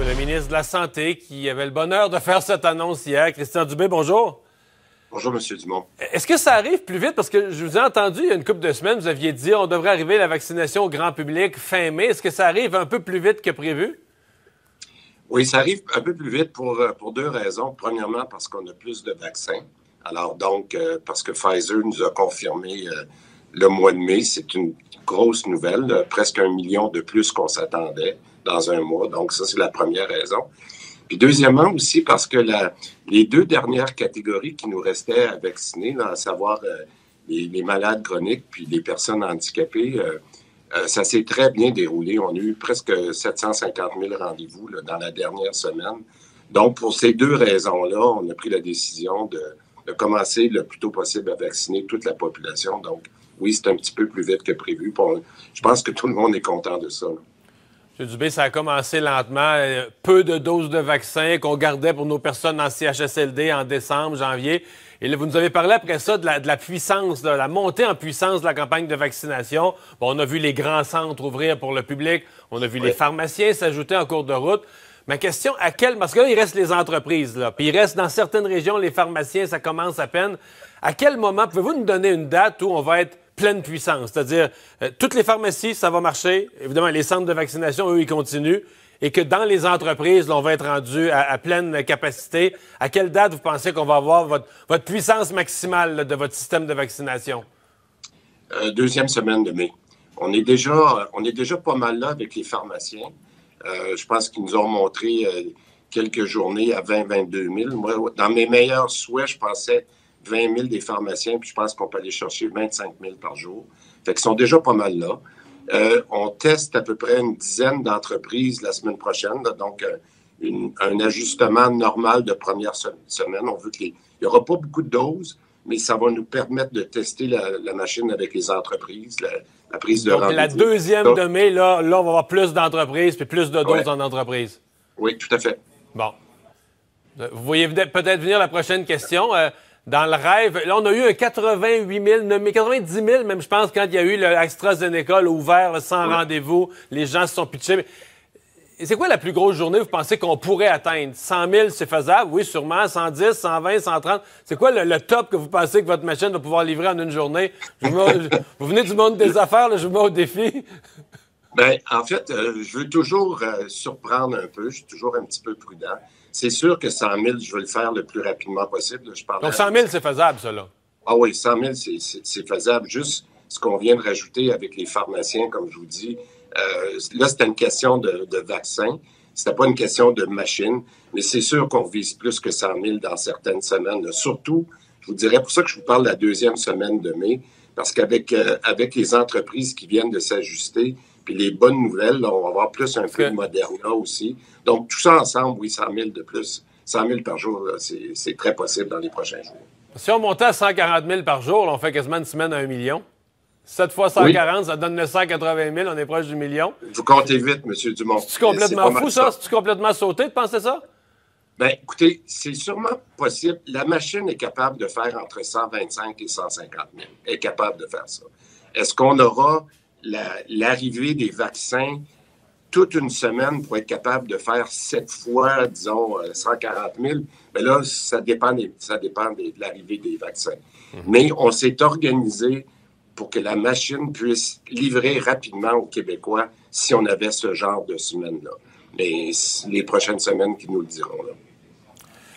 le ministre de la Santé, qui avait le bonheur de faire cette annonce hier. Christian Dubé, bonjour. Bonjour, M. Dumont. Est-ce que ça arrive plus vite? Parce que je vous ai entendu il y a une couple de semaines, vous aviez dit on devrait arriver à la vaccination au grand public fin mai. Est-ce que ça arrive un peu plus vite que prévu? Oui, ça arrive un peu plus vite pour deux raisons. Premièrement, parce qu'on a plus de vaccins. Alors donc, parce que Pfizer nous a confirmé le mois de mai, c'est une grosse nouvelle, presque 1 million de plus qu'on s'attendait dans un mois. Donc ça, c'est la première raison. Puis deuxièmement aussi parce que les deux dernières catégories qui nous restaient à vacciner, à savoir les malades chroniques puis les personnes handicapées, ça s'est très bien déroulé. On a eu presque 750 000 rendez-vous dans la dernière semaine. Donc, pour ces deux raisons-là, on a pris la décision de commencer le plus tôt possible à vacciner toute la population. Donc, oui, c'est un petit peu plus vite que prévu. Je pense que tout le monde est content de ça. M. Dubé, ça a commencé lentement. Peu de doses de vaccins qu'on gardait pour nos personnes en CHSLD en décembre, janvier. Et là, vous nous avez parlé après ça de la puissance, de la montée en puissance de la campagne de vaccination. Bon, on a vu les grands centres ouvrir pour le public. On a vu les pharmaciens s'ajouter en cours de route. Ma question, parce que là, il reste les entreprises, là. Puis il reste dans certaines régions, les pharmaciens, ça commence à peine. À quel moment, pouvez-vous nous donner une date où on va être pleine puissance? C'est-à-dire, toutes les pharmacies, ça va marcher. Évidemment, les centres de vaccination, eux, ils continuent. Et que dans les entreprises, là, on va être rendu à pleine capacité. À quelle date vous pensez qu'on va avoir votre puissance maximale là, de votre système de vaccination? Deuxième semaine de mai. On est déjà pas mal là avec les pharmaciens. Je pense qu'ils nous ont montré quelques journées à 22 000. Moi, dans mes meilleurs souhaits, je pensais 20 000 des pharmaciens, puis je pense qu'on peut aller chercher 25 000 par jour. Fait qu'ils sont déjà pas mal là. On teste à peu près une dizaine d'entreprises la semaine prochaine, là, donc un ajustement normal de première semaine. On veut qu'il n'y aura pas beaucoup de doses, mais ça va nous permettre de tester la machine avec les entreprises, la prise de rendez-vous. Donc, la deuxième de mai, là, on va avoir plus d'entreprises puis plus de doses en entreprise. Oui, tout à fait. Bon. Vous voyez peut-être venir la prochaine question. Dans le rêve, là, on a eu un 88 000, 90 000 même, je pense, quand il y a eu l'AstraZeneca ouvert, là, sans rendez-vous, les gens se sont pitchés. C'est quoi la plus grosse journée, vous pensez, qu'on pourrait atteindre? 100 000, c'est faisable? Oui, sûrement. 110, 120, 130. C'est quoi le top que vous pensez que votre machine va pouvoir livrer en une journée? Vous venez du monde des affaires, là, je vous mets au défi. Bien, en fait, je veux toujours surprendre un peu. Je suis toujours un petit peu prudent. C'est sûr que 100 000, je veux le faire le plus rapidement possible. Donc 100 000, c'est faisable, ça, là? Ah oui, 100 000, c'est faisable. Juste ce qu'on vient de rajouter avec les pharmaciens, comme je vous dis. Là, c'était une question de vaccin. C'était pas une question de machine. Mais c'est sûr qu'on vise plus que 100 000 dans certaines semaines. Là. Surtout, je vous dirais, pour ça que je vous parle de la deuxième semaine de mai, parce qu'avec les entreprises qui viennent de s'ajuster, puis les bonnes nouvelles, là, on va avoir plus un peu de Moderna aussi. Donc, tout ça ensemble, oui, 100 000 de plus. 100 000 par jour, c'est très possible dans les prochains jours. Si on montait à 140 000 par jour, là, on fait quasiment une semaine à 1 million. 7 fois 140, ça donne 980 000. On est proche du million. Vous comptez vite, M. Dumont. C'est-tu complètement fou, ça? C'est-tu complètement sauté de penser ça? Bien, écoutez, c'est sûrement possible. La machine est capable de faire entre 125 et 150 000. Elle est capable de faire ça. Est-ce qu'on aura l'arrivée des vaccins toute une semaine pour être capable de faire 7 fois, disons, 140 000? Bien là, ça dépend de l'arrivée des vaccins. Mais on s'est organisé pour que la machine puisse livrer rapidement aux Québécois si on avait ce genre de semaine-là. Mais les prochaines semaines qui nous le diront. Là.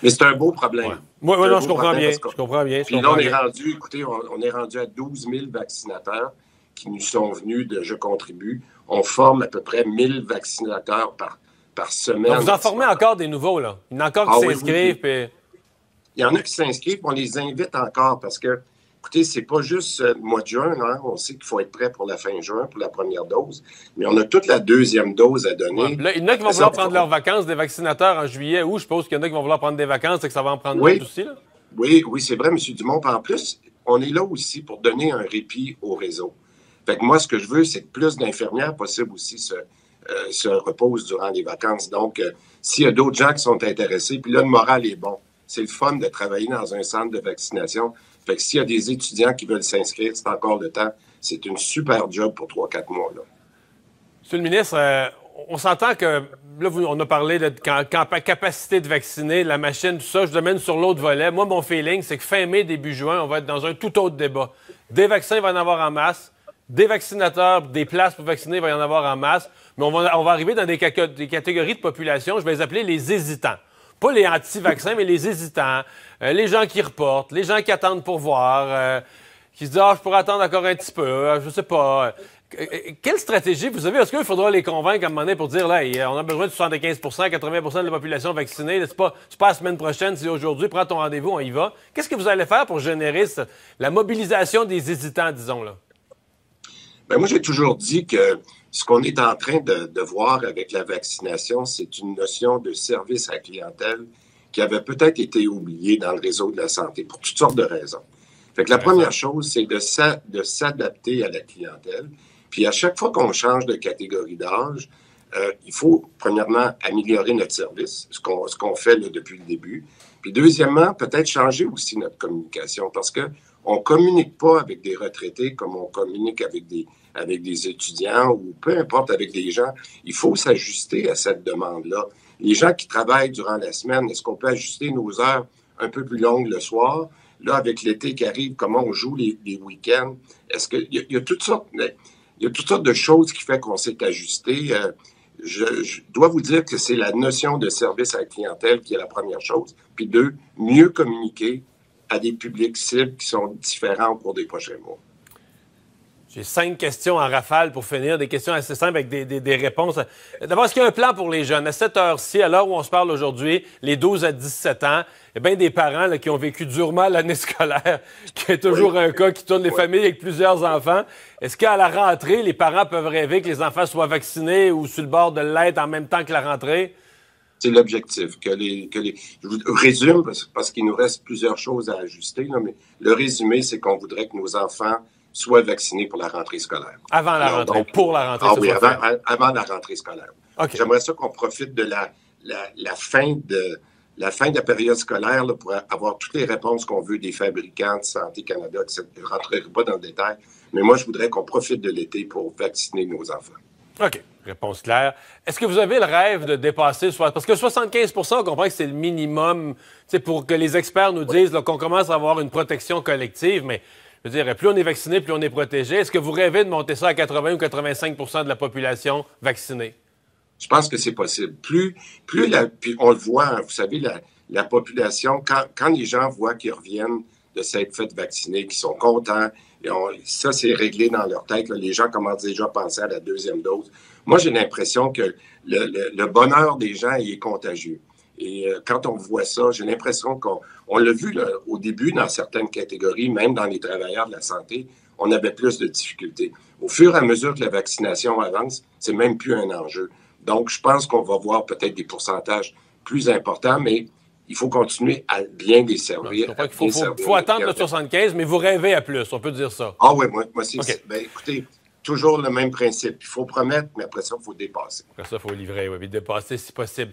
Mais c'est un beau problème. Oui, non, je comprends bien. Je comprends bien. Puis là, on est rendu, écoutez, on est rendu à 12 000 vaccinateurs qui nous sont venus de Je contribue. On forme à peu près 1000 vaccinateurs par semaine. Donc vous en formez encore des nouveaux, là? Il y en a encore qui s'inscrivent. Oui. Il y en a qui s'inscrivent, on les invite encore parce que, écoutez, c'est pas juste le mois de juin. Hein? On sait qu'il faut être prêt pour la fin juin, pour la première dose. Mais on a toute la deuxième dose à donner. Ouais, là, il y en a qui vont vouloir prendre leurs vacances, des vaccinateurs en juillet, ou je suppose qu'il y en a qui vont vouloir prendre des vacances et que ça va en prendre d'autres aussi, là? Oui, c'est vrai, M. Dumont. En plus, on est là aussi pour donner un répit au réseau. Fait que moi, ce que je veux, c'est que plus d'infirmières possible aussi se reposent durant les vacances. Donc, s'il y a d'autres gens qui sont intéressés, puis là, le moral est bon. C'est le fun de travailler dans un centre de vaccination. Fait que s'il y a des étudiants qui veulent s'inscrire, c'est encore le temps. C'est une super job pour 3-4 mois, là. Monsieur le ministre, on s'entend que, là, on a parlé de capacité de vacciner, la machine, tout ça. Je domine sur l'autre volet. Moi, mon feeling, c'est que fin mai, début juin, on va être dans un tout autre débat. Des vaccins, il va y en avoir en masse. Des vaccinateurs, des places pour vacciner, il va y en avoir en masse. Mais on va arriver dans des catégories de population, je vais les appeler les hésitants. Pas les anti-vaccins, mais les hésitants. Les gens qui reportent, les gens qui attendent pour voir, qui se disent « Ah, je pourrais attendre encore un petit peu, je sais pas ». Quelle stratégie vous avez? Est-ce qu'il faudra les convaincre à un moment donné pour dire là, on a besoin de 75 80 de la population vaccinée, c'est pas la semaine prochaine, c'est aujourd'hui, prends ton rendez-vous, on y va. Qu'est-ce que vous allez faire pour générer la mobilisation des hésitants, disons là? Bien, moi, j'ai toujours dit que ce qu'on est en train de voir avec la vaccination, c'est une notion de service à la clientèle qui avait peut-être été oubliée dans le réseau de la santé pour toutes sortes de raisons. Fait que la première chose, c'est de s'adapter à la clientèle. Puis à chaque fois qu'on change de catégorie d'âge, il faut, premièrement, améliorer notre service, ce qu'on fait là, depuis le début. Puis deuxièmement, peut-être changer aussi notre communication, parce que on communique pas avec des retraités comme on communique avec des étudiants ou peu importe, avec des gens. Il faut s'ajuster à cette demande-là. Les gens qui travaillent durant la semaine, est-ce qu'on peut ajuster nos heures un peu plus longues le soir? Là, avec l'été qui arrive, comment on joue les week-ends? Est-ce que il y a toutes sortes de choses qui font qu'on s'est ajusté. Je dois vous dire que c'est la notion de service à la clientèle qui est la première chose. Puis deux, mieux communiquer à des publics cibles qui sont différents au cours des prochains mois. J'ai 5 questions en rafale pour finir, des questions assez simples avec des réponses. D'abord, est-ce qu'il y a un plan pour les jeunes? À cette heure-ci, à l'heure où on se parle aujourd'hui, les 12 à 17 ans, il y a bien des parents là, qui ont vécu durement l'année scolaire, qui est toujours un cas qui tourne les familles avec plusieurs enfants. Est-ce qu'à la rentrée, les parents peuvent rêver que les enfants soient vaccinés ou sur le bord de l'être en même temps que la rentrée? C'est l'objectif. Je vous résume, parce qu'il nous reste plusieurs choses à ajuster, là, mais le résumé, c'est qu'on voudrait que nos enfants soient vaccinés pour la rentrée scolaire. Avant la rentrée, donc, pour la rentrée. Ah oui, avant la rentrée scolaire. Okay. J'aimerais ça qu'on profite de la fin de la période scolaire là, pour avoir toutes les réponses qu'on veut des fabricants de Santé Canada, etc. Je ne rentrerai pas dans le détail, mais moi, je voudrais qu'on profite de l'été pour vacciner nos enfants. OK. Réponse claire. Est-ce que vous avez le rêve de dépasser... Parce que 75 on comprend que c'est le minimum pour que les experts nous disent là, qu'on commence à avoir une protection collective, mais je veux dire, plus on est vacciné, plus on est protégé. Est-ce que vous rêvez de monter ça à 80 ou 85 de la population vaccinée? Je pense que c'est possible. Puis on le voit, vous savez, la population, quand les gens voient qu'ils reviennent de s'être fait vacciner, qu'ils sont contents, ça, c'est réglé dans leur tête. Là, les gens commencent déjà à penser à la deuxième dose. Moi, j'ai l'impression que le bonheur des gens il est contagieux. Et quand on voit ça, j'ai l'impression qu'on l'a vu là, au début dans certaines catégories, même dans les travailleurs de la santé, on avait plus de difficultés. Au fur et à mesure que la vaccination avance, c'est même plus un enjeu. Donc, je pense qu'on va voir peut-être des pourcentages plus importants, mais il faut continuer à bien desservir. Il faut attendre le 75, mais vous rêvez à plus, on peut dire ça. Ah oui, moi c'est... Okay. Ben, écoutez, toujours le même principe. Il faut promettre, mais après ça, il faut dépasser. Après ça, il faut livrer, oui, puis dépasser si possible.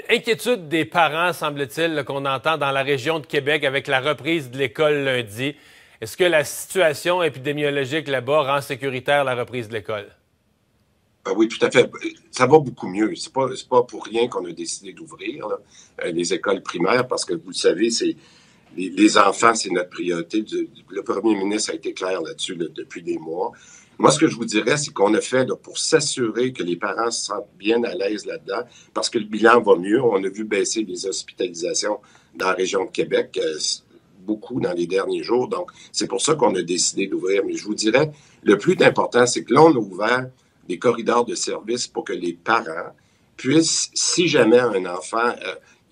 Inquiétude des parents, semble-t-il, qu'on entend dans la région de Québec avec la reprise de l'école lundi. Est-ce que la situation épidémiologique là-bas rend sécuritaire la reprise de l'école? Oui, tout à fait. Ça va beaucoup mieux. C'est pas pour rien qu'on a décidé d'ouvrir les écoles primaires, parce que vous le savez, les enfants, c'est notre priorité. Le premier ministre a été clair là-dessus depuis des mois. Moi, ce que je vous dirais, c'est qu'on a fait pour s'assurer que les parents se sentent bien à l'aise là-dedans, parce que le bilan va mieux. On a vu baisser les hospitalisations dans la région de Québec, beaucoup dans les derniers jours. Donc, c'est pour ça qu'on a décidé d'ouvrir. Mais je vous dirais, le plus important, c'est que là, on a ouvert des corridors de service pour que les parents puissent, si jamais un enfant,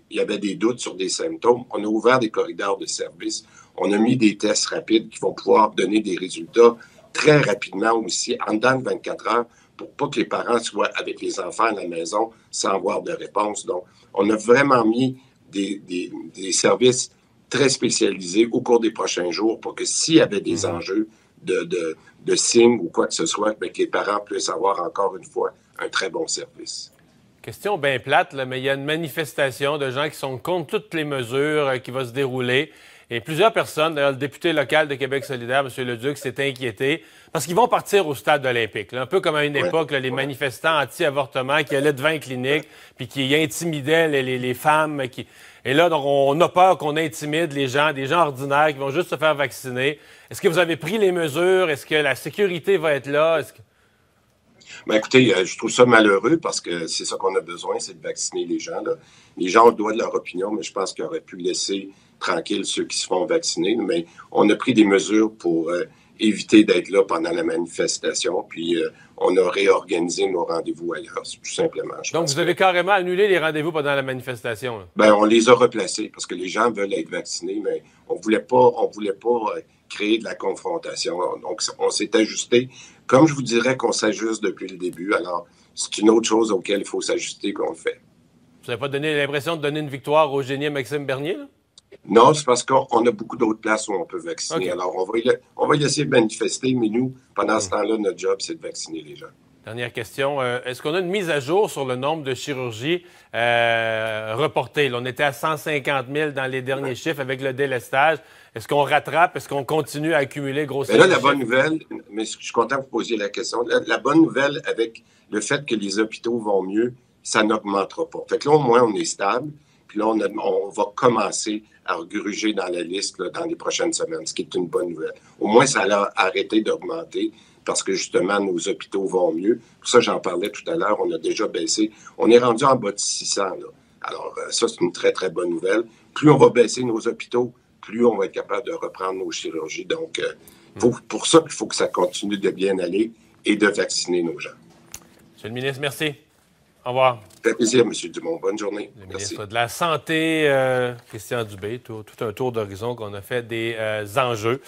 il y avait des doutes sur des symptômes, on a ouvert des corridors de service. On a mis des tests rapides qui vont pouvoir donner des résultats très rapidement aussi, en dedans de 24 heures, pour pas que les parents soient avec les enfants à la maison sans avoir de réponse. Donc, on a vraiment mis des services très spécialisés au cours des prochains jours pour que s'il y avait des enjeux de signes ou quoi que ce soit, bien, que les parents puissent avoir encore une fois un très bon service. Question bien plate, là, mais il y a une manifestation de gens qui sont contre toutes les mesures qui vont se dérouler. Et plusieurs personnes, d'ailleurs, le député local de Québec solidaire, M. Leduc, s'est inquiété parce qu'ils vont partir au stade olympique. Là, un peu comme à une époque, là, les manifestants anti-avortement qui allaient devant les cliniques puis qui intimidaient les femmes. Et là, donc, on a peur qu'on intimide les gens, des gens ordinaires qui vont juste se faire vacciner. Est-ce que vous avez pris les mesures? Est-ce que la sécurité va être là? Ben écoutez, je trouve ça malheureux parce que c'est ça qu'on a besoin, c'est de vacciner les gens. Là. Les gens ont le droit de leur opinion, mais je pense qu'ils auraient pu laisser tranquille ceux qui se font vacciner. Mais on a pris des mesures pour éviter d'être là pendant la manifestation, puis on a réorganisé nos rendez-vous ailleurs, tout simplement. Donc, vous avez carrément annulé les rendez-vous pendant la manifestation? Là. Ben, on les a replacés parce que les gens veulent être vaccinés, mais on voulait pas créer de la confrontation. Donc, on s'est ajusté. Comme je vous dirais qu'on s'ajuste depuis le début, alors c'est une autre chose auquel il faut s'ajuster qu'on le fait. Vous n'avez pas donné l'impression de donner une victoire au génie Maxime Bernier, là? Non, c'est parce qu'on a beaucoup d'autres places où on peut vacciner. Okay. Alors, on va y laisser manifester, mais nous, pendant ce temps-là, notre job, c'est de vacciner les gens. Dernière question. Est-ce qu'on a une mise à jour sur le nombre de chirurgies reportées? Là, on était à 150 000 dans les derniers chiffres avec le délestage. Est-ce qu'on rattrape? Est-ce qu'on continue à accumuler grossièrement? Là, la bonne nouvelle, mais je suis content que vous posiez la question. La bonne nouvelle, avec le fait que les hôpitaux vont mieux, ça n'augmentera pas. Fait que là, au moins, on est stable. Puis là, on va commencer à regruger dans la liste là, dans les prochaines semaines, ce qui est une bonne nouvelle. Au moins, ça a arrêté d'augmenter parce que, justement, nos hôpitaux vont mieux. Pour ça, j'en parlais tout à l'heure, on a déjà baissé. On est rendu en bas de 600. Là. Alors, ça, c'est une très, très bonne nouvelle. Plus on va baisser nos hôpitaux, plus on va être capable de reprendre nos chirurgies. Donc, pour ça, il faut que ça continue de bien aller et de vacciner nos gens. Monsieur le ministre, merci. Au revoir. Ça fait plaisir, M. Dumont. Bonne journée. Le ministre de la Santé, Christian Dubé, tout un tour d'horizon qu'on a fait des enjeux.